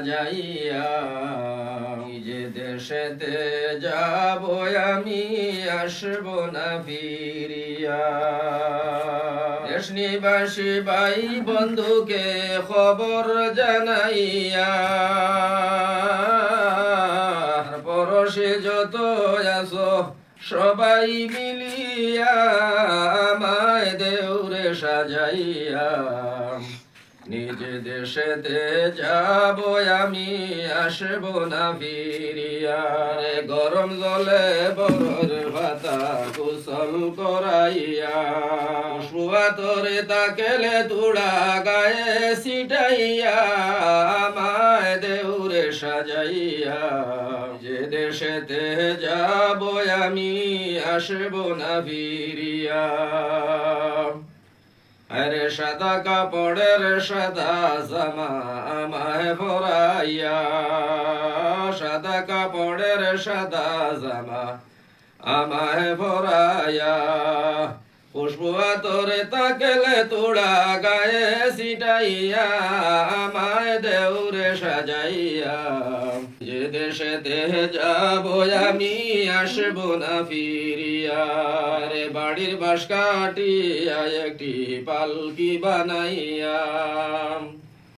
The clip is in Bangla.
সাজাইয়া যে দেশেতে যাব আমি আসব না ফিরিয়া দেশ নিবাসী ভাই বন্ধুকে খবর জানাইয়া পরশে যত আছো সবাই মিলিয়া আমায় দেউরে সাজাইয়া নিজ দেশেতে যাব আমি আসব না ফিরিয়া গরম জলে বরর ভাতা কুশল করাইয়া শুয়া তোরে তাকেলে তুড়া গায়ে সিটাইয়া আমায় দেউরে সাজাইয়া যে দেশেতে যাব আমি আসব না ফিরিয়া আরে সাদা কাপড়ের সাদা জামা আমায় পরাইয়া সাদা কাপড়ের সাদা জামা আমায় পরাইয়া খুশবু তোরে তাকেলে তোড়া গায়ে সিটাইয়া আমায় দেউরে সাজাইয়া যে দেশেতে যাব আমি আসব না ফিরিয়া রে বাড়ির বাঁশ কাটিয়া একটি পালকি বানাইয়া